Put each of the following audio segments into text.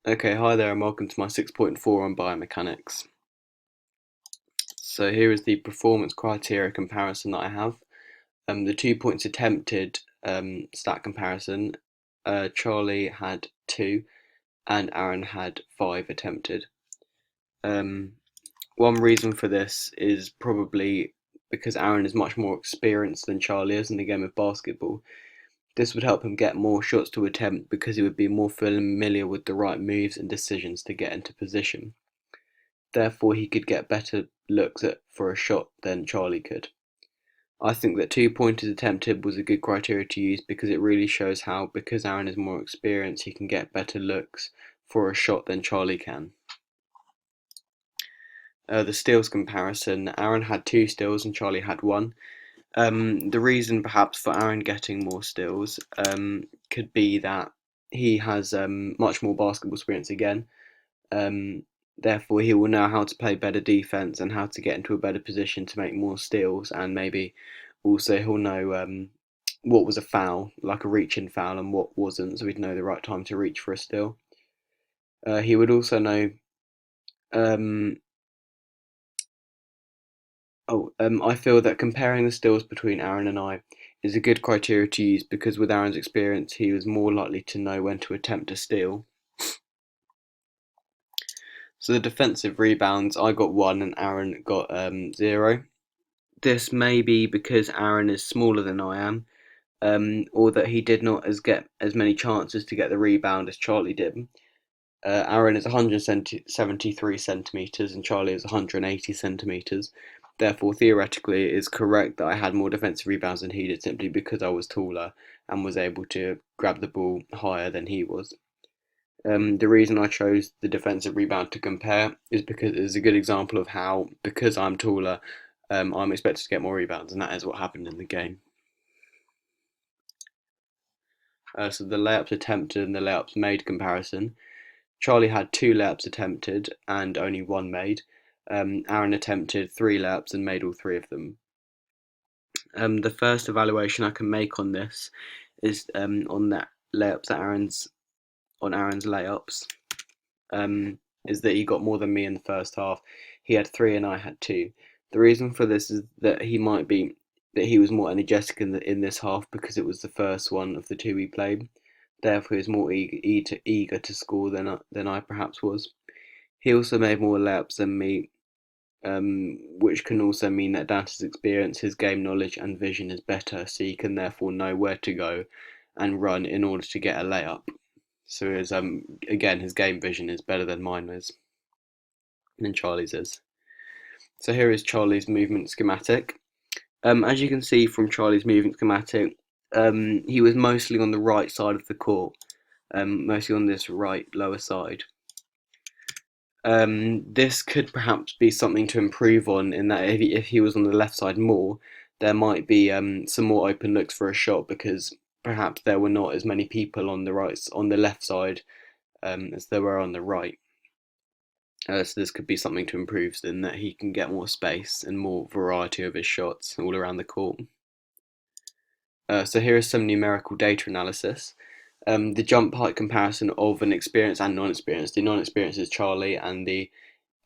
Okay, hi there and welcome to my 6.4 on biomechanics. So here is the performance criteria comparison that I have. The 2 points attempted stat comparison, Charlie had 2 and Aaron had 5 attempted. Um, One reason for this is probably because Aaron is much more experienced than Charlie is in the game of basketball. This would help him get more shots to attempt because he would be more familiar with the right moves and decisions to get into position. Therefore, he could get better looks at for a shot than Charlie could. I think that 2 pointers attempted was a good criteria to use because it really shows how, because Aaron is more experienced, he can get better looks for a shot than Charlie can. The steals comparison, Aaron had 2 steals and Charlie had 1. The reason perhaps for Aaron getting more steals could be that he has much more basketball experience again. Um, Therefore, he will know how to play better defense and how to get into a better position to make more steals, and maybe also he'll know what was a foul, like a reach-in foul, and what wasn't, so he'd know the right time to reach for a steal. He would also know. Um, I feel that comparing the steals between Aaron and I is a good criteria to use because with Aaron's experience, he was more likely to know when to attempt a steal. So the defensive rebounds, I got 1 and Aaron got 0. This may be because Aaron is smaller than I am, or that he did not get as many chances to get the rebound as Charlie did. Aaron is 173 centimeters and Charlie is 180 centimeters. Therefore, theoretically, it is correct that I had more defensive rebounds than he did simply because I was taller and was able to grab the ball higher than he was. The reason I chose the defensive rebound to compare is because it is a good example of how, because I'm taller, I'm expected to get more rebounds, and that is what happened in the game. So the layups attempted and the layups made comparison. Charlie had 2 layups attempted and only 1 made. Aaron attempted 3 layups and made all 3 of them. The first evaluation I can make on this is on that layups that Aaron's layups. Is that he got more than me in the first half. He had 3 and I had 2. The reason for this is that he was more energetic in this half because it was the first one of the 2 we played. Therefore, he was more eager to score than I perhaps was. He also made more layups than me, which can also mean that down to his experience, his game knowledge and vision is better, so he can therefore know where to go and run in order to get a layup. So his again his game vision is better than mine is, than Charlie's is. So here is Charlie's movement schematic. As you can see from Charlie's movement schematic, he was mostly on the right side of the court, mostly on this right lower side. This could perhaps be something to improve on in that if he was on the left side more, there might be some more open looks for a shot because perhaps there were not as many people on the left side as there were on the right. So this could be something to improve in that he can get more space and more variety of his shots all around the court. So here is some numerical data analysis. The jump height comparison of an experienced and non-experienced. The non-experienced is Charlie and the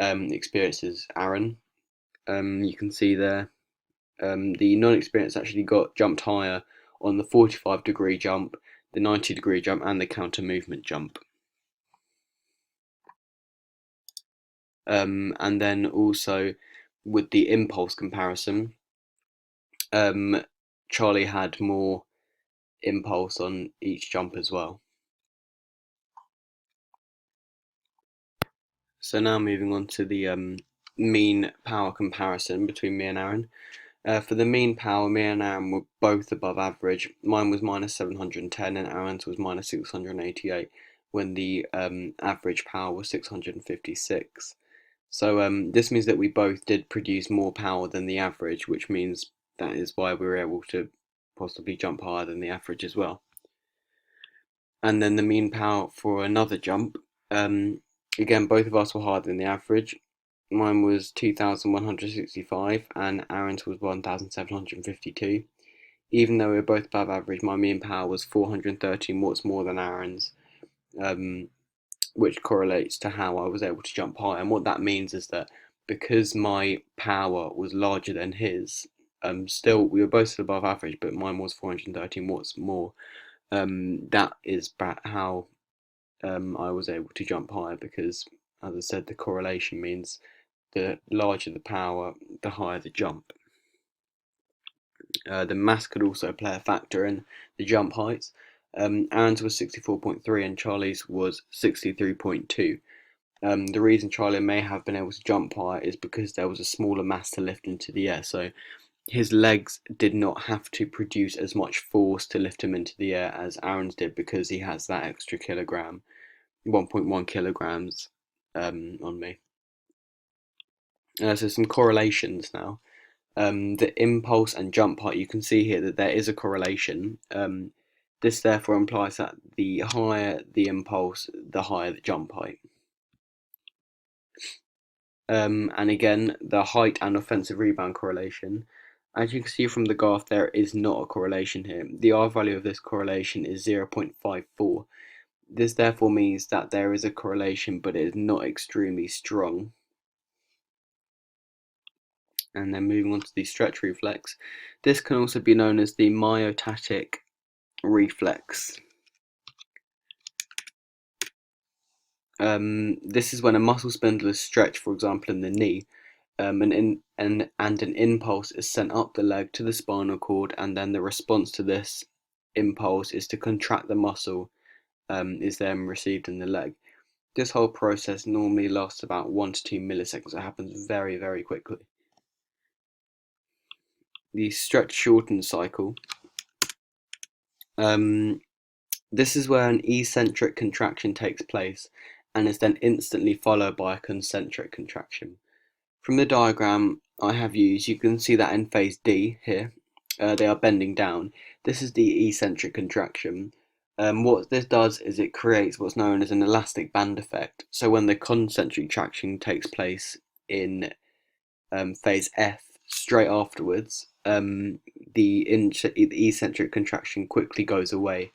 experienced is Aaron. You can see there the non-experienced actually jumped higher on the 45-degree jump, the 90-degree jump and the counter movement jump. And then also with the impulse comparison, Charlie had more impulse on each jump as well. So now moving on to the mean power comparison between me and Aaron. For the mean power, me and Aaron were both above average. Mine was minus 710 and Aaron's was minus 688 when the average power was 656. So this means that we both did produce more power than the average, which means that is why we were able to possibly jump higher than the average as well. And then the mean power for another jump, again, both of us were higher than the average. Mine was 2,165 and Aaron's was 1,752. Even though we were both above average, my mean power was 413 watts more than Aaron's. which correlates to how I was able to jump high. And what that means is that because my power was larger than his, still we were both still above average, but mine was 413 watts more. That is how I was able to jump higher because, as I said, the correlation means the larger the power, the higher the jump. The mass could also play a factor in the jump heights. Aaron's was 64.3 and Charlie's was 63.2. The reason Charlie may have been able to jump higher is because there was a smaller mass to lift into the air. So his legs did not have to produce as much force to lift him into the air as Aaron's did because he has that extra kilogram, 1.1 kilograms on me. So some correlations now. The impulse and jump height, you can see here that there is a correlation. This therefore implies that the higher the impulse, the higher the jump height. And again, the height and offensive rebound correlation. As you can see from the graph, there is not a correlation here. The R value of this correlation is 0.54. This therefore means that there is a correlation, but it is not extremely strong. And then moving on to the stretch reflex. This can also be known as the myotatic reflex. This is when a muscle spindle is stretched, for example, in the knee, and an impulse is sent up the leg to the spinal cord, and then the response to this impulse is to contract the muscle, is then received in the leg. This whole process normally lasts about 1 to 2 milliseconds. It happens very, very quickly. The stretch shorten cycle. This is where an eccentric contraction takes place and is then instantly followed by a concentric contraction. From the diagram I have used, you can see that in phase D here, they are bending down. This is the eccentric contraction. What this does is it creates what's known as an elastic band effect. So when the concentric contraction takes place in phase F, straight afterwards, the eccentric contraction quickly goes away,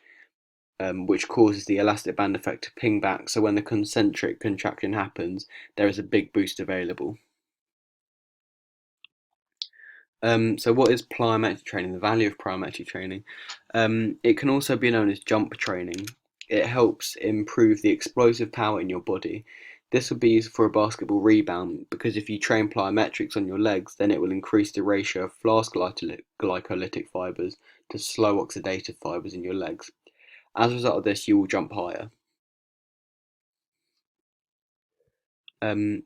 which causes the elastic band effect to ping back. So when the concentric contraction happens, there is a big boost available. So what is plyometric training? The value of plyometric training. It can also be known as jump training. It helps improve the explosive power in your body. This would be used for a basketball rebound because if you train plyometrics on your legs, then it will increase the ratio of fast glycolytic fibers to slow oxidative fibers in your legs. As a result of this, you will jump higher.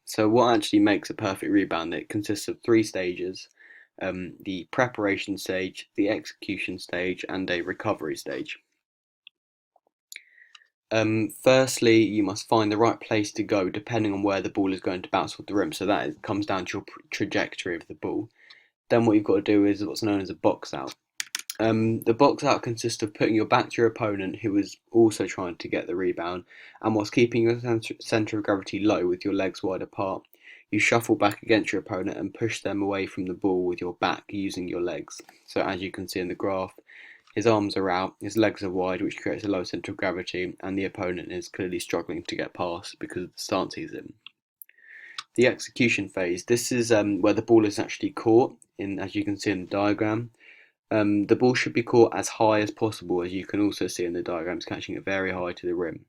So what actually makes a perfect rebound? It consists of 3 stages. The preparation stage, the execution stage, and a recovery stage. Firstly, you must find the right place to go depending on where the ball is going to bounce off the rim, so that comes down to your trajectory of the ball. Then what you've got to do is what's known as a box out. The box out consists of putting your back to your opponent who is also trying to get the rebound, and whilst keeping your centre of gravity low with your legs wide apart, you shuffle back against your opponent and push them away from the ball with your back using your legs. So as you can see in the graph, his arms are out, his legs are wide, which creates a low centre of gravity, and the opponent is clearly struggling to get past because of the stance he's in. The execution phase, this is where the ball is actually caught, as you can see in the diagram. The ball should be caught as high as possible, as you can also see in the diagram, it's catching it very high to the rim.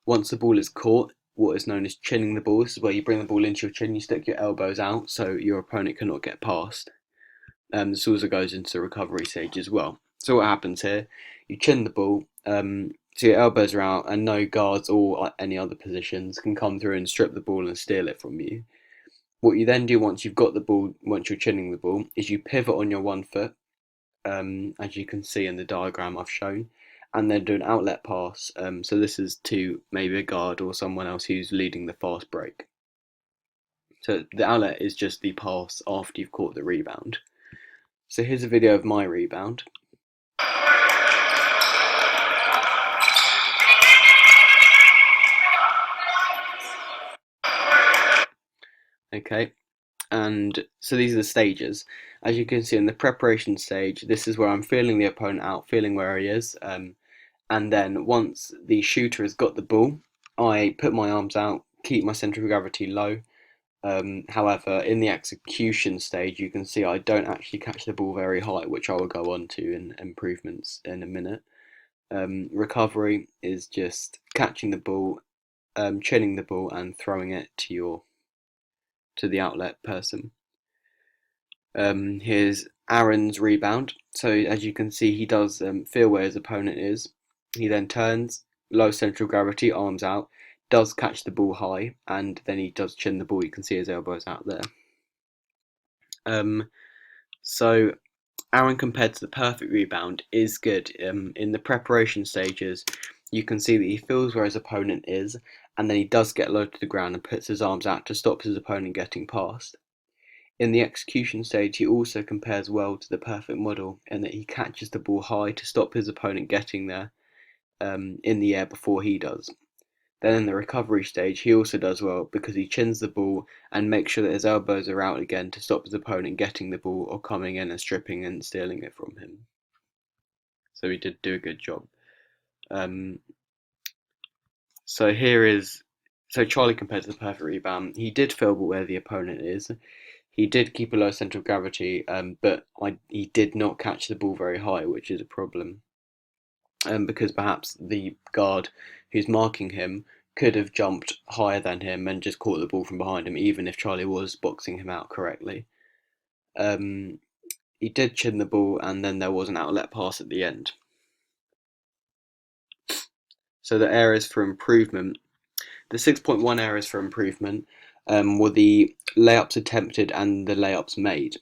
Once the ball is caught, what is known as chinning the ball, this is where you bring the ball into your chin, you stick your elbows out so your opponent cannot get past. This also goes into the recovery stage as well. So what happens here, you chin the ball, so your elbows are out and no guards or any other positions can come through and strip the ball and steal it from you. What you then do once you've got the ball, once you're chinning the ball, is you pivot on your 1 foot, as you can see in the diagram I've shown, and then do an outlet pass. So this is to maybe a guard or someone else who's leading the fast break. So the outlet is just the pass after you've caught the rebound. So here's a video of my rebound. Okay, and so these are the stages. As you can see in the preparation stage, this is where I'm feeling the opponent out, feeling where he is, and then once the shooter has got the ball, I put my arms out, keep my centre of gravity low. However, in the execution stage, you can see I don't actually catch the ball very high, which I will go on to in improvements in a minute. Recovery is just catching the ball, chinning the ball, and throwing it to the outlet person. Here's Aaron's rebound. So as you can see, he does feel where his opponent is. He then turns, low central gravity, arms out, does catch the ball high, and then he does chin the ball. You can see his elbows out there. So Aaron, compared to the perfect rebound, is good. In the preparation stages, you can see that he feels where his opponent is, and then he does get low to the ground and puts his arms out to stop his opponent getting past. In the execution stage, he also compares well to the perfect model in that he catches the ball high to stop his opponent getting there in the air before he does. Then in the recovery stage, he also does well because he chins the ball and makes sure that his elbows are out again to stop his opponent getting the ball or coming in and stripping and stealing it from him. So he did do a good job. So here is so Charlie compared to the perfect rebound. He did feel where the opponent is. He did keep a low centre of gravity, but he did not catch the ball very high, which is a problem. Because perhaps the guard who's marking him could have jumped higher than him and just caught the ball from behind him, even if Charlie was boxing him out correctly. He did chin the ball, and then there was an outlet pass at the end. So the areas for improvement, the 6.1 areas for improvement were the layups attempted and the layups made.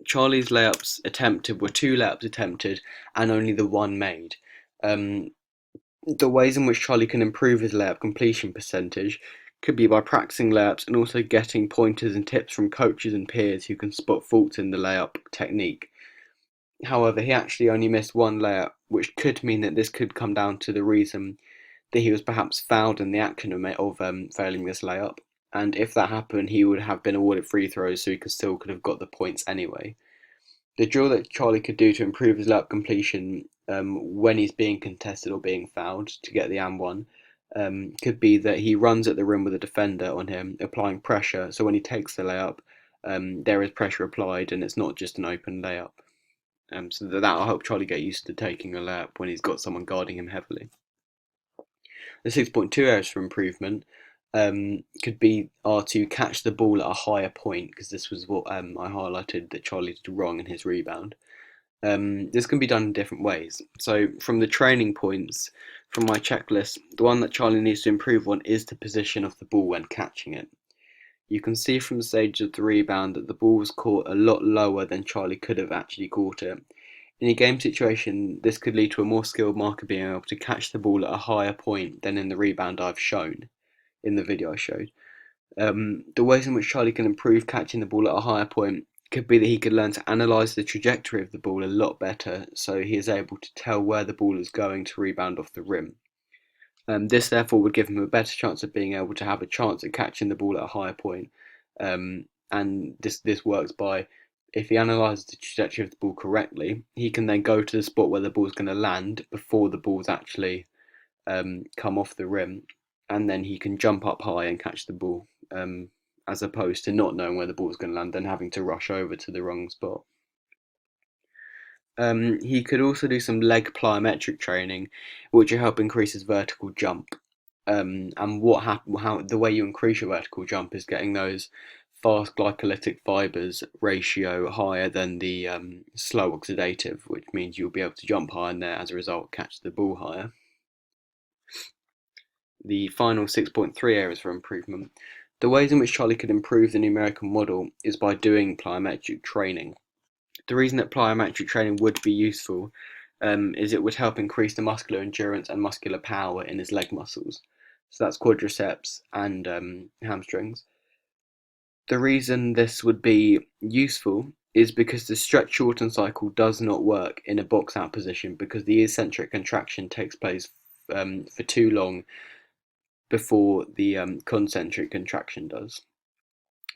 Charlie's layups attempted were 2 layups attempted and only the 1 made. The ways in which Charlie can improve his layup completion percentage could be by practicing layups and also getting pointers and tips from coaches and peers who can spot faults in the layup technique. However, he actually only missed 1 layup, which could mean that this could come down to the reason that he was perhaps fouled in the action of failing this layup. And if that happened, he would have been awarded free throws, so he could have got the points anyway. The drill that Charlie could do to improve his layup completion when he's being contested or being fouled to get the and one could be that he runs at the rim with a defender on him, applying pressure. So when he takes the layup, there is pressure applied, and it's not just an open layup. So that'll help Charlie get used to taking a layup when he's got someone guarding him heavily. The 6.2 areas for improvement could be to catch the ball at a higher point, because this was what I highlighted that Charlie did wrong in his rebound. This can be done in different ways. So from the training points from my checklist, the one that Charlie needs to improve on is the position of the ball when catching it. You can see from the stage of the rebound that the ball was caught a lot lower than Charlie could have actually caught it. In a game situation, this could lead to a more skilled marker being able to catch the ball at a higher point than in the rebound I've shown, in the video I showed. The ways in which Charlie can improve catching the ball at a higher point could be that he could learn to analyse the trajectory of the ball a lot better, so he is able to tell where the ball is going to rebound off the rim. This therefore would give him a better chance of being able to have a chance at catching the ball at a higher point. And this works by, if he analyses the trajectory of the ball correctly, he can then go to the spot where the ball is going to land before the ball's actually come off the rim, and then he can jump up high and catch the ball, as opposed to not knowing where the ball's going to land and having to rush over to the wrong spot. He could also do some leg plyometric training, which will help increase his vertical jump. And how the way you increase your vertical jump is getting those fast glycolytic fibers ratio higher than the slow oxidative, which means you'll be able to jump higher and there, as a result, catch the ball higher. The final 6.3 areas for improvement. The ways in which Charlie could improve the numerical model is by doing plyometric training. The reason that plyometric training would be useful is it would help increase the muscular endurance and muscular power in his leg muscles. So that's quadriceps and hamstrings. The reason this would be useful is because the stretch shorten cycle does not work in a box out position, because the eccentric contraction takes place for too long before the concentric contraction does.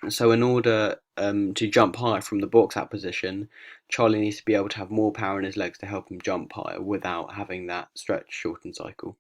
So in order to jump higher from the box out position, Charlie needs to be able to have more power in his legs to help him jump higher without having that stretch shorten cycle.